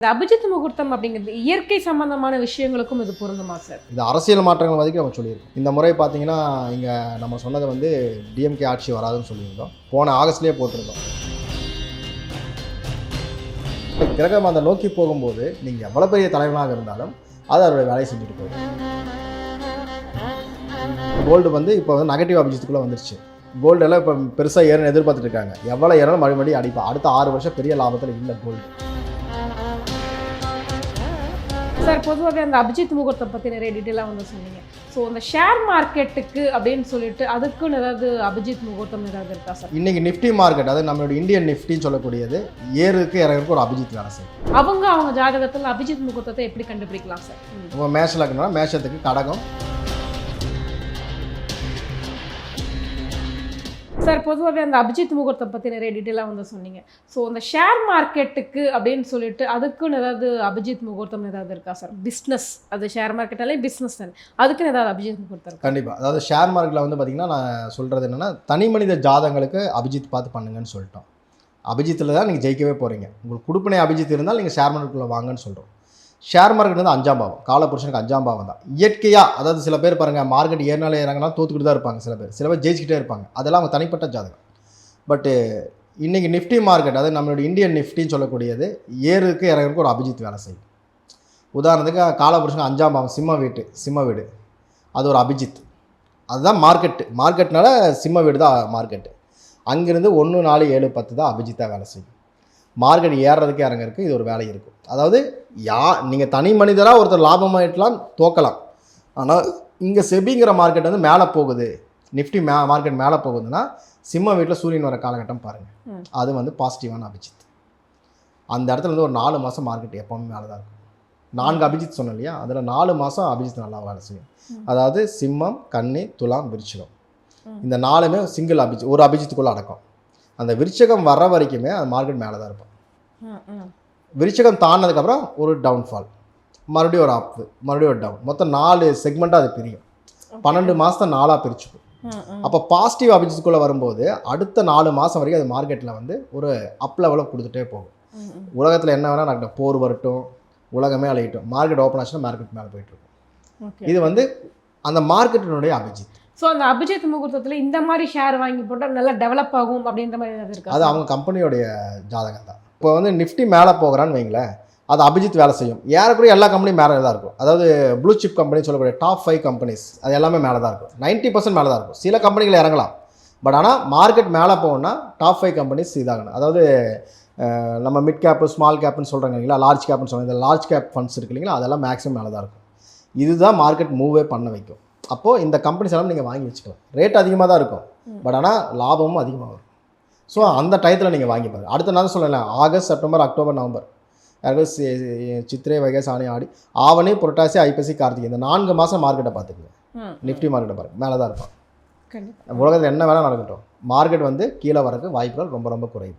இந்த அபிஜித் முகூர்த்தம் அப்படிங்கிறது இயற்கை சம்பந்தமான விஷயங்களுக்கும் இது பொருந்துமா சார்? இது அரசியல் மாற்றங்கள் வரைக்கும் நம்ம சொல்லியிருக்கோம். இந்த முறை பார்த்தீங்கன்னா இங்கே நம்ம சொன்னது வந்து டிஎம்கே ஆட்சி வராதுன்னு சொல்லியிருந்தோம். போன ஆகஸ்ட்லேயே போட்டிருந்தோம். கிரகம் அந்த நோக்கி போகும்போது நீங்கள் எவ்வளோ பெரிய தலைவனாக இருந்தாலும் அது அதோட வேலையை செஞ்சுட்டு போயிடும். கோல்டு வந்து இப்போ வந்து நெகட்டிவ் அபிஜித்துக்குள்ளே வந்துருச்சு. கோல்டெல்லாம் இப்போ பெருசாக ஏறணும் எதிர்பார்த்துட்டு இருக்காங்க. எவ்வளோ ஏறணும் மறுபடியும் அடிப்பா. அடுத்த 6 வருஷம் பெரிய லாபத்தில் இல்லை கோல்டு. சார், பொதுவாகவே அந்த அபிஜித் முகூர்த்தம் பற்றி நிறைய டீட்டெயிலாக வந்து சொன்னீங்க. ஸோ அந்த ஷேர் மார்க்கெட்டுக்கு அப்படின்னு சொல்லிட்டு அதுக்குன்னு ஏதாவது அபிஜித் முகூர்த்தம் ஏதாவது இருக்கா சார்? இன்றைக்கி நிஃப்டி மார்க்கெட், அதாவது நம்மளோட இந்தியன் நிஃப்டின்னு சொல்லக்கூடியது ஏறுக்கு இறங்குறதுக்கு ஒரு அபிஜித் வேலை செய்யும். அவங்க ஜாதகத்தில் அபிஜித் முகூர்த்தத்தை எப்படி கண்டுபிடிக்கலாம் சார்? உங்கள் மேஷ லக்னம்னா மேஷத்துக்கு கடகம். சார், பொதுவாகவே அந்த அபிஜித் முகூர்த்தம் பற்றி நிறைய டீட்டெயிலாக வந்து சொன்னீங்க. ஸோ அந்த ஷேர் மார்க்கெட்டுக்கு அப்படின்னு சொல்லிட்டு அதுக்குன்னு ஏதாவது அபிஜித் முகூர்த்தம் ஏதாவது இருக்கா சார்? பிஸ்னஸ், அது ஷேர் மார்க்கெட்டாலே பிஸ்னஸ் தானே, அதுக்குன்னு ஏதாவது அபிஜித் முகூர்த்தம் இருக்கா? கண்டிப்பாக. அதாவது ஷேர் மார்க்கெட்டில் வந்து பார்த்திங்கன்னா நான் சொல்கிறது என்னென்னா, தனி மனித ஜாதங்களுக்கு அபிஜித் பார்த்து பண்ணுங்கன்னு சொல்லிட்டோம். அபிஜித்தில் தான் நீங்கள் ஜெயிக்கவே போகிறீங்க. உங்களுக்கு கொடுப்பினை அபிஜித் இருந்தால் நீங்கள் ஷேர் மார்க்கெட்டில் வாங்கன்னு சொல்கிறோம். ஷேர் மார்க்கெட் வந்து 5ஆம் பாவம், காலபுருஷனுக்கு 5ஆம் பாவம் தான். இயற்கையாக, அதாவது சில பேர் பாருங்கள், மார்க்கெட் ஏறினாலே இறங்கினா தோத்துக்கிட்டு தான் இருப்பாங்க. சில பேர் ஜெயிச்சுக்கிட்டே இருப்பாங்க. அதெல்லாம் அவங்க தனிப்பட்ட ஜாதகம். பட்டு இன்றைக்கி நிஃப்டி மார்க்கெட், அதாவது நம்மளோட இந்தியன் நிஃப்டின்னு சொல்லக்கூடியது ஏறுக்கு இறங்குறதுக்கு ஒரு அபிஜித் வேலை செய்யும். உதாரணத்துக்கு காலபுருஷனுக்கு 5ஆம் பாவம் சிம்ம வீடு, அது ஒரு அபிஜித். அதுதான் மார்க்கெட்னால சிம்ம வீடு தான் மார்க்கெட்டு. அங்கேருந்து 1, 4, 7, 10 தான் அபிஜித்தாக வேலை செய்யும். மார்க்கெட் ஏறுறதுக்கு இறங்குறதுக்கு இது ஒரு வேலை இருக்கும். அதாவது நீங்கள் தனி மனிதராக ஒருத்தர் லாபமாயிட்டலாம், தோக்கலாம். ஆனால் இங்கே செபிங்கிற மார்க்கெட் வந்து மேலே போகுது, நிஃப்டி மார்க்கெட் மேலே போகுதுன்னா சிம்ம வீட்டில் சூரியன் வர காலகட்டம் பாருங்கள், அது வந்து பாசிட்டிவான அபிஜித். அந்த இடத்துல வந்து ஒரு 4 மாதம் மார்க்கெட் எப்போவுமே மேலே தான் இருக்கும். 4 அபிஜித் சொன்னோம் இல்லையா, அதில் 4 மாதம் அபிஜித் நல்லா வேலை செய்யும். அதாவது சிம்மம், கன்னி, துலாம், விருச்சிகம், இந்த 4மே சிங்கிள் ஒரு அபிஜித்துக்குள்ளே அடக்கம். அந்த விருச்சிகம் வர்ற வரைக்குமே அந்த மார்க்கெட் மேலே தான் இருக்கும். விருச்சிகம் தாண்டினதுக்கப்புறம் ஒரு டவுன்ஃபால், மறுபடியும் ஒரு அப்பு, மறுபடியும் ஒரு டவுன். மொத்தம் 4 செக்மெண்ட்டாக அது பிரியும். 12 மாதத்தை 4ஆக பிரிச்சுக்கும். அப்போ பாசிட்டிவ் அபிஜித்துக்குள்ளே வரும்போது அடுத்த 4 மாதம் வரைக்கும் அது மார்க்கெட்டில் வந்து ஒரு அப் லெவலில் கொடுத்துட்டே போகும். உலகத்தில் என்ன வேணால் நடக்கட்டும், போர் வரட்டும், உலகமே அழையட்டும், மார்க்கெட் ஓப்பன் ஆச்சுன்னா மார்க்கெட் மேலே போயிட்டுருக்கும். இது வந்து அந்த மார்க்கெட்டினுடைய அபிஜித். ஸோ அந்த அபிஜித் முகூர்த்தத்தில் இந்த மாதிரி ஷேர் வாங்கி போட்டால் நல்லா டெவலப் ஆகும் அப்படின்ற மாதிரி ஏதாவது இருக்கா? அது அவங்க கம்பெனியோடைய ஜாதகம் தான். இப்போ வந்து நிஃப்டி மேலே போகிறான்னு வைங்களேன், அது அபிஜித் வேலை செய்யும். ஏறக்குறைய எல்லா கம்பெனியும் மேலே தான் இருக்கும். அதாவது ப்ளூ சிப் கம்பெனி சொல்லக்கூடிய டாப் 5 கம்பெனிஸ் அது எல்லாமே மேலே தான் இருக்கும். 90% மேலே தான் இருக்கும். சில கம்பெனிகள் இறங்கலாம். பட் ஆனால் மார்க்கெட் மேலே போகணுன்னா டாப் 5 கம்பெனிஸ் இதாகணும். அதாவது நம்ம மிட் கேப்பு, ஸ்மால் கேப்புன்னு சொல்கிறாங்க இல்லைங்களா, லார்ஜ் கேப்புன்னு சொல்கிறாங்க. இந்த லார்ஜ் கேப் ஃபண்ட்ஸ் இருக்கு இல்லைங்களா, அதெல்லாம் மேக்ஸிமம் மேலே தான் இருக்கும். இதுதான் மார்க்கெட் மூவே பண்ண வைக்கும். அப்போது இந்த கம்பெனிஸ் எல்லாம் நீங்கள் வாங்கி வச்சுக்கலாம். ரேட் அதிகமாக தான் இருக்கும், பட் ஆனால் லாபமும் அதிகமாக வரும். ஸோ அந்த டயத்தில் நீங்கள் வாங்கி பாருங்கள். அடுத்த நாள் சொல்லலாம், ஆகஸ்ட், செப்டம்பர், அக்டோபர், நவம்பர், சித்திரை, வைகாசி, ஆனி, ஆடி, ஆவணி, புரட்டாசி, ஐப்பசி, கார்த்திகை, இந்த 4 மாதம் மார்க்கெட்டை பார்த்துக்குங்க. நிஃப்டி மார்க்கெட்டை பாருங்கள், மேலே தான் இருப்பான். உலகத்தில் என்ன வேணால் நடக்கட்டும், மார்க்கெட் வந்து கீழே வரக்கு வாய்ப்புகள் ரொம்ப ரொம்ப குறைவு.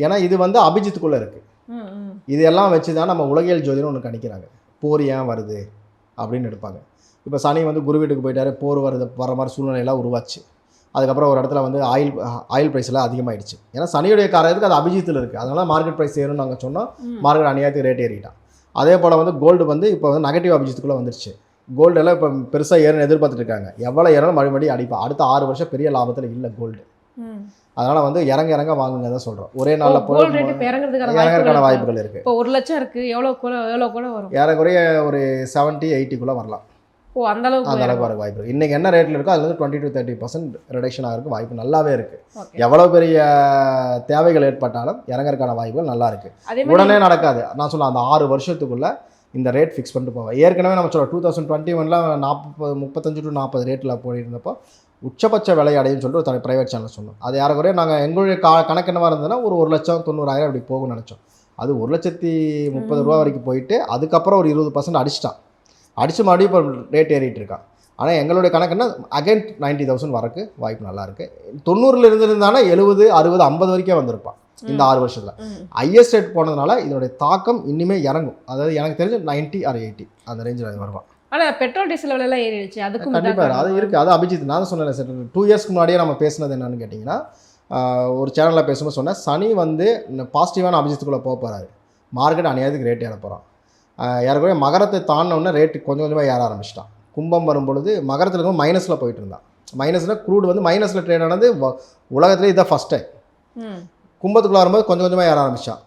ஏன்னா இது வந்து அபிஜித்துக்குள்ளே இருக்குது. இதெல்லாம் வச்சு தான் நம்ம உலகியல் ஜோதிடம் ஒன்று கணிக்கிறாங்க. போர் ஏன் வருது அப்படின்னு எடுப்பாங்க. இப்போ சனி வந்து குரு வீட்டுக்கு போயிட்டாரு, போர் வர மாதிரி சூழ்நிலையெல்லாம் உருவாச்சு. அதுக்கப்புறம் ஒரு இடத்துல வந்து ஆயில் ப்ரைஸ் எல்லாம் அதிகமாகிடுச்சு. ஏன்னா சனியுடைய காரணத்துக்கு அது அபிஜித்தில் இருக்குது. அதனால மார்க்கெட் ப்ரைஸ் ஏறும்னு நாங்கள் சொன்னோம். மார்க்கெட் அநியாயத்துக்கு ரேட் ஏறிட்டான். அதே போல் வந்து கோல்டு வந்து இப்போ வந்து நெகட்டிவ் அபிஜித்துக்குள்ளே வந்துருச்சு. கோல்டெல்லாம் இப்போ பெருசாக ஏறணும் எதிர்பார்த்துட்டு இருக்காங்க. எவ்வளோ ஏறணும் மறுபடியும் அடிப்பா. அடுத்த 6 வருஷம் பெரிய லாபத்தில் இல்லை கோல்டு. அதனால் வந்து இறங்க வாங்குங்க தான் சொல்கிறோம். ஒரே நாளில் போய் இறங்குறதுக்கான வாய்ப்புகள் இருக்குது. இப்போ 1 லட்சம் இருக்குது, எவ்வளோ கூட வரும்? ஏறக்குறைய ஒரு 70-80க்குள்ளே வரலாம். அந்த அளவுக்கு வர வாய்ப்பு இருக்குது. இன்றைக்கி என்ன ரேட்டில் இருக்கோ அதில் வந்து 20-30% ரிடக்ஷன் ஆகிறதுக்கு வாய்ப்பு நல்லாவே இருக்குது. எவ்வளோ பெரிய தேவைகள் ஏற்பட்டாலும் இறங்குறதுக்கான வாய்ப்புகள் நல்லா இருக்குது. உடனே நடக்காது. நான் சொன்னேன், அந்த 6 வருஷத்துக்குள்ளே இந்த ரேட் ஃபிக்ஸ் பண்ணிட்டு போவேன். ஏற்கனவே நம்ம சொல்கிறோம் 2021 35-40 ரேட்டில் போயிருந்தப்போ உச்சபட்ச விலை அடையுன்னு சொல்லிட்டு ஒரு ப்ரைவேட் சேனல் சொன்னோம். அது யாருக்குறைய நாங்கள் எங்களுடைய கணக்கு என்னவாக இருந்ததுன்னா ஒரு 1,90,000 அப்படி போகும்னு நினச்சோம். அது 1,30,000 ரூபா வரைக்கும் போயிட்டு அதுக்கப்புறம் ஒரு 20% அடித்து மறுபடியும் இப்போ ரேட் ஏறிட்டு இருக்கான். ஆனால் எங்களுடைய கணக்குன்னா அகைன் 90,000 வரக்கு வாய்ப்பு நல்லாயிருக்கு. 90 இருந்திருந்தானா 70, 60, 50 வரைக்கும் வந்திருப்பான் இந்த 6 வருஷத்தில். ஹையஸ்ட் ரேட் போனதுனால இதனுடைய தாக்கம் இன்னுமே இறங்கும். அதாவது எனக்கு தெரிஞ்சு 90 or 80 அந்த ரேஞ்சில் அது வருவான். ஆனால் பெட்ரோல் டீசல் விலையெல்லாம் ஏறிடுச்சு. அதுக்கு கண்டிப்பாக அது இருக்குது. அது அபிஜித் நான் சொன்னேன் சார். 2 இயர்ஸ்க்கு முன்னாடியே நம்ம பேசினது என்னன்னு கேட்டிங்கன்னா, ஒரு சேனலில் பேசும்போது சொன்னேன், சனி வந்து பாசிட்டிவான அபிஜித்துக்குள்ளே போக போகிறாரு. மார்க்கெட் அநியாயத்துக்கு ரேட் ஏற போகிறான். ஏறக்குறைய மகரத்தை தாண்டினோடனே ரேட்டு கொஞ்சம் கொஞ்சமாக ஏற ஆரம்பிச்சிட்டான். கும்பம் வரும்பொழுது மகரத்தில் இருக்கும் மைனஸில் போயிட்டு இருந்தான். மைனஸில் க்ரூடு வந்து மைனஸில் ட்ரேட் ஆனது உலகத்துலேயே இதான் ஃபஸ்ட் டைம். கும்பத்துக்குள்ள வரும்போது கொஞ்சம் கொஞ்சமாக ஏற ஆரம்பிச்சான்.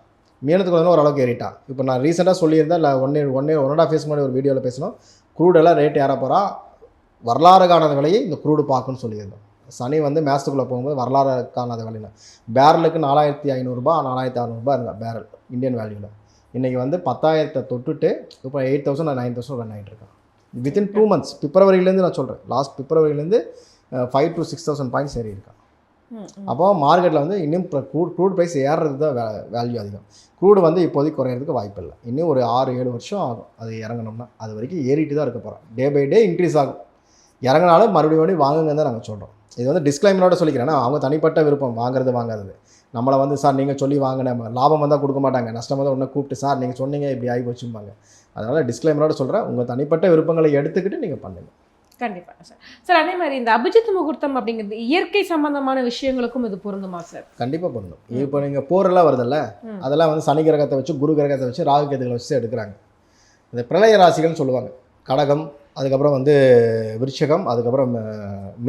மீனத்துக்குள்ள வந்து ஓரளவுக்கு ஏறிட்டான். இப்போ நான் ரீசெண்டாக சொல்லியிருந்தேன், இல்லை 1.5 இயர்ஸ் முன்னாடி ஒரு வீடியோவில் பேசணும், க்ரூடெல்லாம் ரேட் ஏற போகிறா, வரலாறு காணாத விலையை இந்த க்ரூடு பார்க்குன்னு சொல்லியிருந்தோம். சனி வந்து மேசத்துக்குள்ளே போகும்போது வரலாறு காணாத விலையில் பேரலுக்கு 4500 4600 இருந்தா பேரல் இந்தியன் வேல்யூவில். இன்றைக்கி வந்து 10,000 தொட்டுட்டு இப்போ 8,000 9,000 ரன் ஆகிட்டு இருக்கான். வித்தின் 2 months, பிப்ரவரியிலேருந்து நான் சொல்கிறேன், லாஸ்ட் பிப்ரவரியிலேருந்து 5,000 to 6,000 பாயிண்ட்ஸ் ஏறி இருக்கான். அப்போ மார்க்கெட்டில் வந்து இன்னும் க்ரூட் ப்ரைஸ் ஏறுறது தான் வேல்யூ அதிகம். க்ரூடு வந்து இப்போதைக்கு குறையிறதுக்கு வாய்ப்பு இல்லை. இன்னும் ஒரு 6-7 வருஷம் ஆகும் அது இறங்கணும்னா. அது வரைக்கும் ஏறிட்டு தான் இருக்க போகிறோம். டே பை டே இன்க்ரீஸ் ஆகும். இறங்கினாலும் மறுபடியும் வாங்குங்கன்னு தான் நாங்கள் சொல்கிறோம். இது வந்து டிஸ்க்ளைமரோட சொல்லிக்கிறேன். ஏன்னா அவங்க தனிப்பட்ட விருப்பம் வாங்குறது. நம்மளை வந்து சார் நீங்கள் சொல்லி வாங்கின லாபம் வந்தால் கொடுக்க மாட்டாங்க, நஷ்டம் வந்தால் ஒன்று கூப்பிட்டு சார் நீங்கள் சொன்னீங்க இப்படி ஆகி போச்சும்பாங்க. அதனால் டிஸ்க்ளைமரோட சொல்கிறேன், உங்கள் தனிப்பட்ட விருப்பங்களை எடுத்துக்கிட்டு நீங்கள் பண்ணுங்கள். கண்டிப்பாக சார். சார் அதே மாதிரி இந்த அபிஜித் முகூர்த்தம் அப்படிங்கிறது இயற்கை சம்பந்தமான விஷயங்களுக்கும் இது பொருந்துமா சார்? கண்டிப்பாக பொருந்தும். இப்போ நீங்கள் போரெல்லாம் வருதில்ல, அதெல்லாம் வந்து சனி கிரகத்தை வச்சு குரு கிரகத்தை வச்சு ராகு கேதுகளை வச்சு எடுக்கிறாங்க. இந்த பிரளய ராசிகள்னு சொல்லுவாங்க. கடகம், அதுக்கப்புறம் வந்து விருச்சிகம், அதுக்கப்புறம்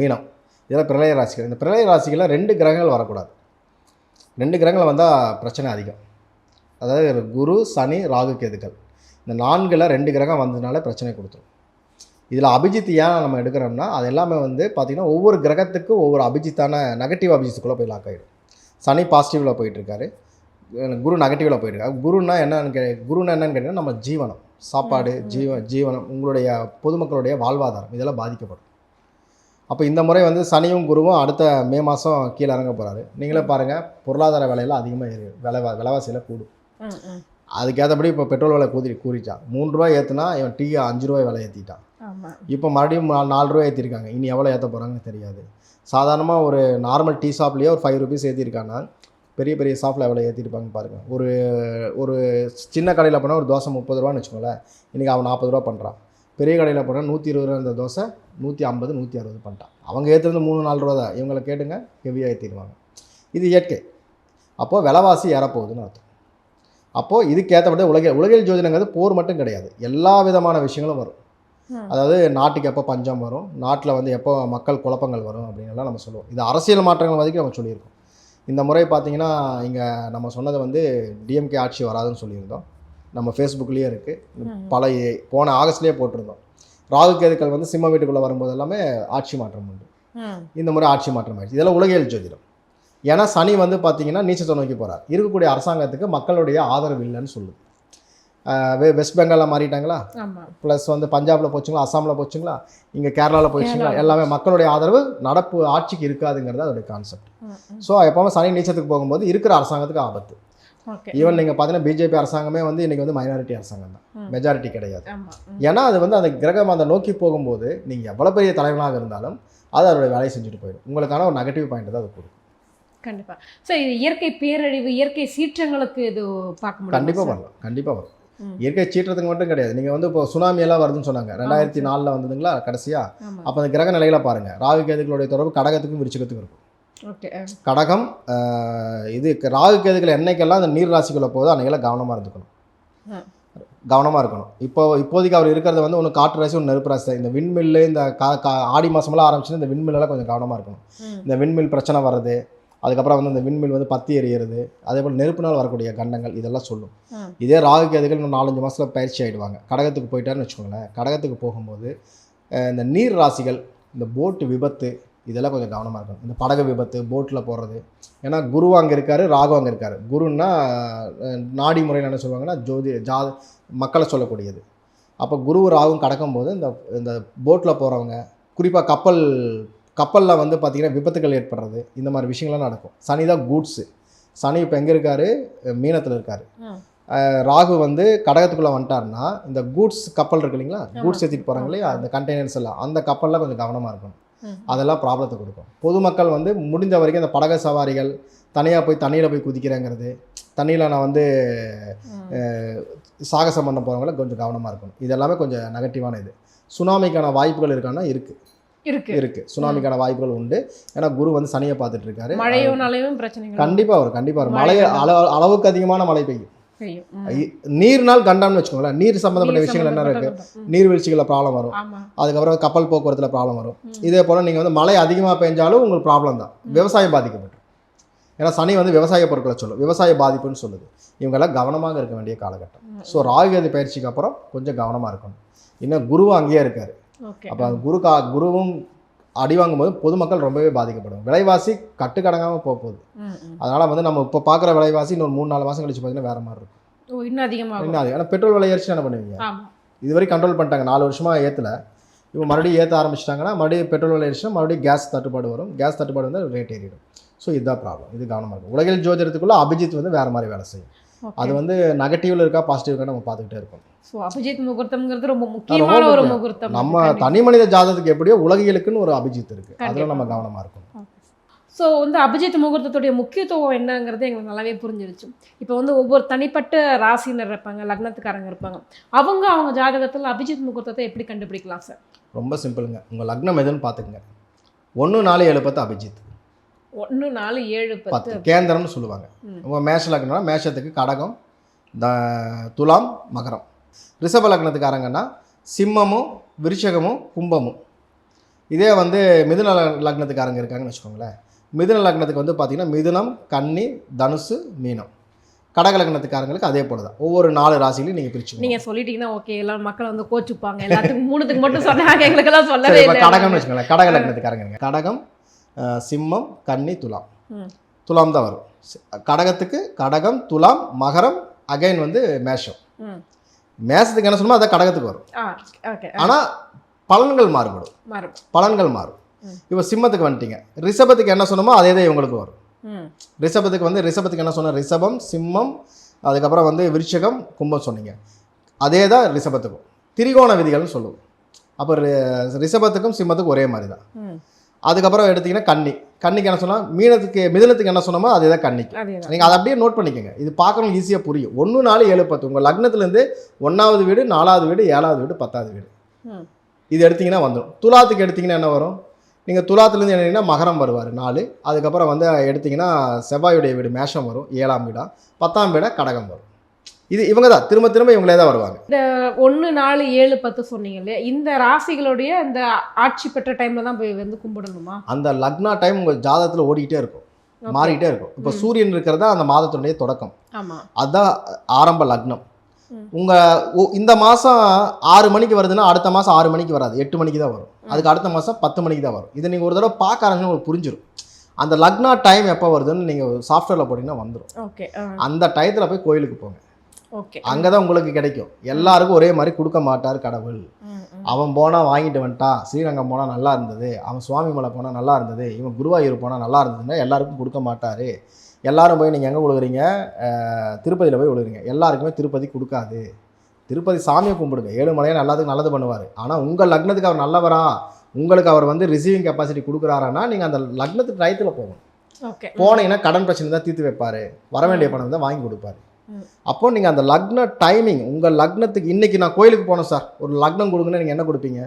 மீனம், இதெல்லாம் பிரளய ராசிகள். இந்த பிரளய ராசிகளில் 2 கிரகங்கள் வரக்கூடாது. 2 கிரகங்கள் வந்தால் பிரச்சனை அதிகம். அதாவது குரு, சனி, ராகு கேதுக்கள், இந்த 4ல் 2 கிரகம் வந்ததுனால பிரச்சனை கொடுத்துரும். இதில் அபிஜித் ஏன் நம்ம எடுக்கிறோம்னா, அது எல்லாமே வந்து பார்த்திங்கன்னா ஒவ்வொரு கிரகத்துக்கும் ஒவ்வொரு அபிஜித்தான நெகட்டிவ் அபிஜித்துக்குள்ளே போய் லாக் ஆகிடும். சனி பாசிட்டிவில் போயிட்டுருக்காரு, குரு நெகட்டிவில் போயிட்டுருக்காரு. குருன்னா என்னன்னு கேட்டிங்கன்னா நம்ம ஜீவனம், சாப்பாடு, ஜீவனம், உங்களுடைய பொதுமக்களுடைய வாழ்வாதாரம் இதெல்லாம் பாதிக்கப்படும். அப்போ இந்த முறை வந்து சனியும் குருவும் அடுத்த மே மாதம் கீழே இறங்க போகிறாரு. நீங்களே பாருங்கள், பொருளாதார விலையெல்லாம் அதிகமாக ஏறி விலைவாசியில் கூடும். அதுக்கேற்றபடி இப்போ பெட்ரோல் விலை கூறிட்டான். 3 ரூபா ஏற்றுனா இவன் டீ 5 ரூபாய் விலை ஏற்றிட்டான். இப்போ மறுபடியும் 4 ரூபா ஏற்றிருக்காங்க. இனி எவ்வளோ ஏற்ற போகிறாங்கன்னு தெரியாது. சாதாரணமாக ஒரு நார்மல் டீ ஷாப்லேயே ஒரு 5 rupees ஏற்றிருக்காங்கன்னா, பெரிய பெரிய ஷாப்பில் எவ்வளோ ஏற்றிருப்பாங்க பாருங்கள். ஒரு சின்ன கடையில் போனால் ஒரு தோசை 30 ரூபான்னு வச்சுக்கோங்களேன், இன்றைக்கி அவன் 40 ரூபா பண்ணுறான். பெரிய கடையில் போனால் 120 ரூபா இருந்த தோசை 150 160 பண்ணிட்டான். அவங்க ஏற்றுறது 3-4 ரூபா தான், இவங்களை கேட்டுங்க ஹெவியாக ஏற்றிடுவாங்க. இது இயற்கை. அப்போது விலைவாசி ஏறப்போகுதுன்னு அர்த்தம். அப்போது இதுக்கேற்றப்பட்ட உலகியல் ஜோதிடங்கிறது போர் மட்டும் கிடையாது, எல்லா விதமான விஷயங்களும் வரும். அதாவது நாட்டுக்கு எப்போ பஞ்சம் வரும், நாட்டில் வந்து எப்போ மக்கள் குழப்பங்கள் வரும் அப்படின்லாம் நம்ம சொல்லுவோம். இது அரசியல் மாற்றங்கள் வரைக்கும் நம்ம சொல்லியிருக்கோம். இந்த முறை பார்த்திங்கன்னா இங்கே நம்ம சொன்னது வந்து டிஎம்கே ஆட்சி வராதுன்னு சொல்லியிருந்தோம். நம்ம ஃபேஸ்புக்லேயே இருக்குது, போன ஆகஸ்ட்லேயே போட்டிருந்தோம். ராகு கேதுக்கள் வந்து சிம்ம வீட்டுக்குள்ளே வரும்போது எல்லாமே ஆட்சி மாற்றம் உண்டு. இந்த முறை ஆட்சி மாற்றம் ஆயிடுச்சு. இதெல்லாம் உலகியல் ஜோதிடம். ஏன்னா சனி வந்து பார்த்திங்கன்னா நீச்சத்தை நோக்கி போகிறார். இருக்கக்கூடிய அரசாங்கத்துக்கு மக்களுடைய ஆதரவு இல்லைன்னு சொல்லுது. வெஸ்ட் பெங்காலில் மாறிட்டாங்களா, ப்ளஸ் வந்து பஞ்சாபில் போச்சுங்களா, அஸ்ஸாமில் போச்சுங்களா, இங்கே கேரளாவில் போச்சுங்களா, எல்லாமே மக்களுடைய ஆதரவு நடப்பு ஆட்சிக்கு இருக்காதுங்கிறது அதோடைய கான்செப்ட். ஸோ எப்போவுமே சனி நீச்சத்துக்கு போகும்போது இருக்கிற அரசாங்கத்துக்கு ஆபத்து. ஈவன் நீங்கள் பார்த்தீங்கன்னா பிஜேபி அரசாங்கமே வந்து இன்றைக்கி வந்து மைனாரிட்டி அரசாங்கம் தான், மெஜாரிட்டி கிடையாது. ஏன்னா அது வந்து அந்த கிரகம் அந்த நோக்கி போகும்போது நீங்கள் எவ்வளோ பெரிய தலைவனாக இருந்தாலும் அது அதோடைய வேலையை செஞ்சுட்டு போயிடும். உங்களுக்கான ஒரு நெகட்டிவ் பாயிண்ட் தான் அது கொடுக்கும். கண்டிப்பாக சார். இது இயற்கை பேரழிவு, இயற்கை சீற்றங்களுக்கு இது பார்க்க முடியும். கண்டிப்பாக வரலாம், கண்டிப்பாக வரும். இயற்கை சீற்றத்துக்கு மட்டும் கிடையாது. நீங்கள் வந்து இப்போ சுனாமியெல்லாம் வருதுன்னு சொன்னாங்க, 2004 வந்ததுங்களா கடைசியாக. அப்போ அந்த கிரக நிலைகளை பாருங்கள், ராகு கேதுகளுடைய தொடர்பு கடகத்துக்கும் விருச்சிகத்துக்கும் இருக்கும். கடகம் இது ராகு கேதுகள் என்னைக்கெல்லாம் அந்த நீர் ராசிக்குள்ளே போகுதோ அன்றைக்கெல்லாம் கவனமாக இருக்கணும். இப்போதைக்கு அவர் இருக்கிறது வந்து ஒன்று காற்று ராசி, ஒன்று நெருப்பு ராசி. இந்த விண்மில்லு இந்த ஆடி மாதமெல்லாம் ஆரம்பிச்சுன்னா இந்த விண்மில்லெல்லாம் கொஞ்சம் கவனமாக இருக்கணும். இந்த விண்மில் பிரச்சனை வர்றது, அதுக்கப்புறம் வந்து இந்த விண்மில் வந்து பற்றி எறிகிறது, அதே போல் நெருப்புனால் வரக்கூடிய கண்டங்கள் இதெல்லாம் சொல்லும். இதே ராகு கேதுகள் இன்னும் 4-5 மாதத்தில் பயிற்சி ஆகிடுவாங்க. கடகத்துக்கு போயிட்டாருன்னு வச்சுக்கோங்களேன். கடகத்துக்கு போகும்போது இந்த நீர் ராசிகள், இந்த போட்டு விபத்து இதெல்லாம் கொஞ்சம் கவனமாக இருக்கணும். இந்த படகு விபத்து, போட்டில் போடுறது. ஏன்னா குரு அங்கே இருக்கார், ராகு அங்கே இருக்கார். குருன்னா நாடி முறையில் என்ன சொல்லுவாங்கன்னா மக்களை சொல்லக்கூடியது. அப்போ குரு ராகும் கடக்கும்போது இந்த போட்டில் போகிறவங்க, குறிப்பாக கப்பலில் வந்து பார்த்திங்கன்னா விபத்துகள் ஏற்படுறது, இந்த மாதிரி விஷயங்கள்லாம் நடக்கும். சனி தான் கூட்ஸு. சனி இப்போ எங்கே இருக்கார், மீனத்தில் இருக்கார். ராகு வந்து கடகத்துக்குள்ளே வந்துட்டார்னா இந்த கூட்ஸ் கப்பல் இருக்கு இல்லைங்களா, கூட்ஸ் ஏற்றிட்டு போகிறாங்க இல்லையா, அந்த கண்டெய்னர்ஸ் எல்லாம், அந்த கப்பலில் கொஞ்சம் கவனமாக இருக்கணும். அதெல்லாம் ப்ராப்ளத்தை கொடுக்கும். பொதுமக்கள் வந்து முடிஞ்ச வரைக்கும் இந்த படகு சவாரிகள், தனியாக போய் தண்ணியில் போய் குதிக்கிறேங்கிறது, தண்ணியில் நான் வந்து சாகசம் பண்ண போகிறவங்கள கொஞ்சம் கவனமாக இருக்கணும். இதெல்லாமே கொஞ்சம் நெகட்டிவான இது. சுனாமிக்கான வாய்ப்புகள் இருக்கான்னா இருக்கு. சுனாமிக்கான வாய்ப்புகள் உண்டு. ஏன்னா குரு வந்து சனியை பார்த்துட்டு இருக்காரு. மழையோனாலையும் பிரச்சனை கண்டிப்பாக வரும். மழை அளவுக்கு அதிகமான மழை பெய்யும். நீர்னால் கண்டம்னு வச்சுக்கோங்களேன். நீர் சம்மந்தப்பட்ட விஷயங்கள் என்ன இருக்குது, நீர்வீழ்ச்சிகளில் ப்ராப்ளம் வரும், அதுக்கப்புறம் கப்பல் போக்குவரத்தில் ப்ராப்ளம் வரும். இதே போல் நீங்கள் வந்து மழை அதிகமாக பெஞ்சாலும் உங்களுக்கு ப்ராப்ளம் தான், விவசாயம் பாதிக்கப்பட்டு. ஏன்னா சனி வந்து விவசாய பொருட்களை சொல்லும், விவசாய பாதிப்புன்னு சொல்லுது. இவங்கெல்லாம் கவனமாக இருக்க வேண்டிய காலகட்டம். ஸோ ராகுகேது பயிற்சிக்கு அப்புறம் கொஞ்சம் கவனமாக இருக்கணும். இன்னும் குருவும் அங்கேயே இருக்கார். அப்போ அந்த குருவும் அடி வாங்கும்போது பொதுமக்கள் ரொம்பவே பாதிக்கப்படும். விலைவாசி கட்டுக்கடங்காமல் போகுது. அதனால் வந்து நம்ம இப்போ பார்க்குற விலைவாசி இன்னொரு 3-4 மாதம் கழிச்சு பார்த்தீங்கன்னா வேறு மாதிரி இருக்கும். இன்னும் அதிகமாக ஏன்னா பெட்ரோல் விலை ஏறிச்சு என்ன பண்ணுவீங்க? இதுவரை கண்ட்ரோல் பண்ணிட்டாங்க, 4 வருஷமாக ஏற்றலை. இப்போ மறுபடியும் ஏற்ற ஆரம்பிச்சிட்டாங்கன்னா மறுபடியும் பெட்ரோல் விலை ஏறிச்சுன்னா மறுபடியும் கேஸ் தட்டுப்பாடு வரும். கேஸ் தட்டுப்பாடு வந்து ரேட் ஏறிடும். ஸோ இதுதான் ப்ராப்ளம். இது கவனமாக இருக்கும். உலகில் ஜோதிடத்துக்குள்ளே அபிஜித் வந்து வேறு மாதிரி வேலை செய்யும். அது வந்து நெகட்டிவ்ல இருக்கா பாசிட்டிவ் இருக்கா நம்ம பார்த்துக்கிட்டே இருக்கோம். ஸோ அபிஜித் முகூர்த்தம்ங்கிறது ரொம்ப முக்கியமான ஒரு முகூர்த்தம். நம்ம தனி மனித ஜாதகத்துக்கு எப்படியோ உலகியலுக்குன்னு ஒரு அபிஜித் இருக்குது, அதில் நம்ம கவனமாக இருக்கணும். ஸோ வந்து அபிஜித் முகூர்த்தத்துடைய முக்கியத்துவம் என்னங்கிறது எங்களுக்கு நல்லாவே புரிஞ்சிருச்சு. இப்போ வந்து ஒவ்வொரு தனிப்பட்ட ராசினர் இருப்பாங்க, லக்னத்துக்காரங்க இருப்பாங்க, அவங்க ஜாதகத்தில் அபிஜித் முகூர்த்தத்தை எப்படி கண்டுபிடிக்கலாம் சார்? ரொம்ப சிம்பிளுங்க. உங்கள் லக்னம் எதுன்னு பார்த்துக்குங்க. 1, 4, 7, 10 அபிஜித். 1, 4, 7, 10 கேந்திரம்னு சொல்லுவாங்க. உங்கள் மேஷ லக்னம்னா மேஷத்துக்கு கடகம், துலாம், மகரம். ரிஷப லக்னத்துக்காரங்கன்னா சிம்மமும் விருச்சகமும் கும்பமும். இதே வந்து மிதுன லக்னத்துக்காரங்க இருக்காங்கன்னு வச்சுக்கோங்களேன். மிதுன லக்னத்துக்கு வந்து பார்த்திங்கன்னா மிதுனம், கன்னி, தனுசு, மீனம். கடக லக்னத்துக்காரங்களுக்கு அதே போல தான். ஒவ்வொரு 4 ராசிலையும் நீங்கள் பிரிச்சு நீங்கள் சொல்லிட்டீங்கன்னா ஓகே, எல்லாம் மக்கள் வந்து கோச்சுப்பாங்க. எல்லாத்துக்கும் 3க்கு மட்டும் சொன்னாங்க, எங்களுக்கெல்லாம் சொல்லவே இல்லை. கடகம்னு வச்சுக்கோங்களேன். கடக லக்னத்துக்காரங்க கடகம், சிம்மம், கன்னி, துலாம். துலாம் தான் வரும். கடகத்துக்கு கடகம், துலாம், மகரம், அகைன் வந்து மேஷம். மேஷத்துக்கு என்ன சொல்லணுமோ அதான் கடகத்துக்கு வரும். ஆனால் பலன்கள் மாறும். இப்போ சிம்மத்துக்கு வந்துட்டீங்க. ரிஷபத்துக்கு என்ன சொன்னமோ அதே தான் இவங்களுக்கு வரும். ரிஷபத்துக்கு என்ன சொன்ன, ரிஷபம், சிம்மம், அதுக்கப்புறம் வந்து விருச்சகம், கும்பம் சொன்னீங்க. அதே தான் ரிஷபத்துக்கும் திரிகோண விதிகள்னு சொல்லுவோம். அப்போ ரிஷபத்துக்கும் சிம்மத்துக்கும் ஒரே மாதிரி தான். அதுக்கப்புறம் எடுத்திங்கன்னா கன்னிக்கு என்ன சொன்னால் மிதுனத்துக்கு என்ன சொன்னோமோ அதே தான் கன்னிக்கு. நீங்கள் அதை அப்படியே நோட் பண்ணிக்கோங்க. இது பார்க்கணும், ஈஸியாக புரியும். 1, 4, 7, 10 உங்கள் லக்னத்துலேருந்து 1வது வீடு, 4வது வீடு, 7வது வீடு, 10வது வீடு இது எடுத்திங்கன்னா வந்துடும். துலாத்துக்கு எடுத்திங்கன்னா என்ன வரும்? நீங்கள் துலாத்துலேருந்து என்னன்னா மகரம் வருவார் 4. அதுக்கப்புறம் வந்து எடுத்திங்கன்னா செவ்வாயுடைய வீடு மேஷம் வரும் 7ஆம் வீடாக, 10ஆம் வீடாக கடகம் வரும். இது இவங்க தான் திரும்ப இவங்களே தான் வருவாங்க. இந்த 1, 4, 7, 10 சொன்னீங்க இல்லையா, இந்த ராசிகளுடைய அந்த ஆட்சி பெற்ற டைமில் தான் போய் வந்து கும்பிடணுமா? அந்த லக்னா டைம் உங்கள் ஜாதகத்தில் ஓடிக்கிட்டே இருக்கும், மாறிக்கிட்டே இருக்கும். இப்போ சூரியன் இருக்கிறதா அந்த மாதத்தினுடைய தொடக்கம், அதுதான் ஆரம்ப லக்னம். உங்கள் இந்த மாதம் 6 மணிக்கு வருதுன்னா அடுத்த மாதம் 6 மணிக்கு வராது, 8 மணிக்கு தான் வரும். அதுக்கு அடுத்த மாதம் 10 மணிக்கு தான் வரும். இதை நீங்கள் ஒரு தடவை பார்க்க ஆரம்பிச்சு உங்களுக்கு புரிஞ்சிடும். அந்த லக்னா டைம் எப்போ வருதுன்னு நீங்கள் சாஃப்ட்வேரில் போட்டிங்கன்னா வந்துடும். அந்த டயத்தில் போய் கோயிலுக்கு போங்க. அங்கே தான் உங்களுக்கு கிடைக்கும். எல்லாருக்கும் ஒரே மாதிரி கொடுக்க மாட்டார் கடவுள். அவன் போனால் வாங்கிட்டு வந்துட்டான், ஸ்ரீரங்கம் போனால் நல்லா இருந்தது, அவன் சுவாமி மலை போனால் நல்லா இருந்தது, இவன் குருவாயூர் போனால் நல்லா இருந்ததுன்னா எல்லாருக்கும் கொடுக்க மாட்டார். எல்லாரும் போய் நீங்கள் எங்கே விழுகிறீங்க, திருப்பதியில் போய் விழுகிறீங்க. எல்லாருக்குமே திருப்பதி கொடுக்காது. திருப்பதி சாமியை கும்பிடுங்க, 7 மலையை நல்லது பண்ணுவார். ஆனால் உங்கள் லக்னத்துக்கு அவர் நல்லவரா, உங்களுக்கு அவர் வந்து ரிசீவிங் கெப்பாசிட்டி கொடுக்குறாருன்னா நீங்கள் அந்த லக்னத்துக்கு டயத்தில் போகணும். போனீங்கன்னா கடன் பிரச்சனை தான் தீர்த்து வைப்பார், வர வேண்டிய பணம் தான் வாங்கி கொடுப்பாரு. அப்போ நீங்கள் அந்த லக்ன டைமிங் உங்கள் லக்னத்துக்கு, இன்றைக்கி நான் கோயிலுக்கு போனோம் சார், ஒரு லக்னம் கொடுங்கன்னு நீங்கள் என்ன கொடுப்பீங்க?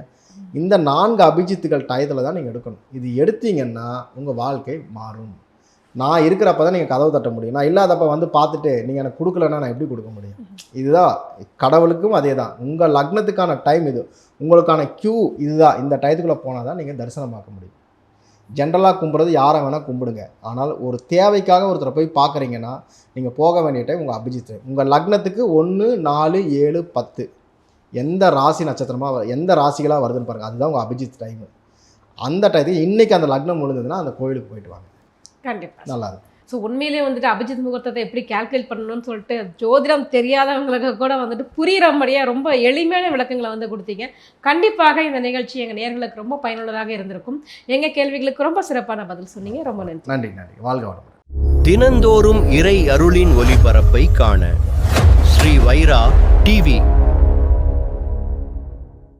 இந்த 4 அபிஜித்துகள் டயத்தில் தான் நீங்கள் எடுக்கணும். இது எடுத்தீங்கன்னா உங்கள் வாழ்க்கை மாறும். நான் இருக்கிறப்ப தான் நீங்கள் கதவு தட்ட முடியும். நான் இல்லாதப்ப வந்து பார்த்துட்டு நீங்கள் எனக்கு கொடுக்கலன்னா நான் எப்படி கொடுக்க முடியும்? இதுதான் கடவுளுக்கும் அதே தான். உங்கள் லக்னத்துக்கான டைம் இது, உங்களுக்கான கியூ இதுதான். இந்த டயத்துக்குள்ளே போனால் தான் நீங்கள் தரிசனம் பார்க்க முடியும். ஜென்ரலாக கும்பிட்றது யாரை வேணால் கும்பிடுங்க. ஆனால் ஒரு தேவைக்காக ஒருத்தரை போய் பார்க்குறீங்கன்னா நீங்கள் போக வேண்டிய டைம் உங்கள் அபிஜித். உங்கள் லக்னத்துக்கு 1, 4, 7, 10 எந்த ராசி நட்சத்திரமாக எந்த ராசிகளாக வருதுன்னு பாருங்கள். அதுதான் உங்கள் அபிஜித் டைமு. அந்த டயத்துக்கு இன்றைக்கி அந்த லக்னம் விழுந்ததுன்னா அந்த கோயிலுக்கு போயிட்டு வாங்க, கண்டிப்பாக நல்லா இருக்கும். ஸோ உண்மையிலே வந்துட்டு அபிஜித் முகூர்த்தத்தை எப்படி கால்குலேட் பண்ணணும்னு சொல்லிட்டு ஜோதிடம் தெரியாதவங்களுக்கு கூட வந்துட்டு புரிகிறபடியாக ரொம்ப எளிமையான விளக்கங்களை வந்து கொடுத்தீங்க. கண்டிப்பாக இந்த நிகழ்ச்சி எங்கள் நேயர்களுக்கு ரொம்ப பயனுள்ளதாக இருந்திருக்கும். எங்கள் கேள்விகளுக்கு ரொம்ப சிறப்பான பதில் சொன்னீங்க. ரொம்ப நன்றி. நன்றி. வாழ்க வளமுடன். தினந்தோறும் இறை அருளின் ஒளிபரப்பை காண ஸ்ரீ வைரா டிவி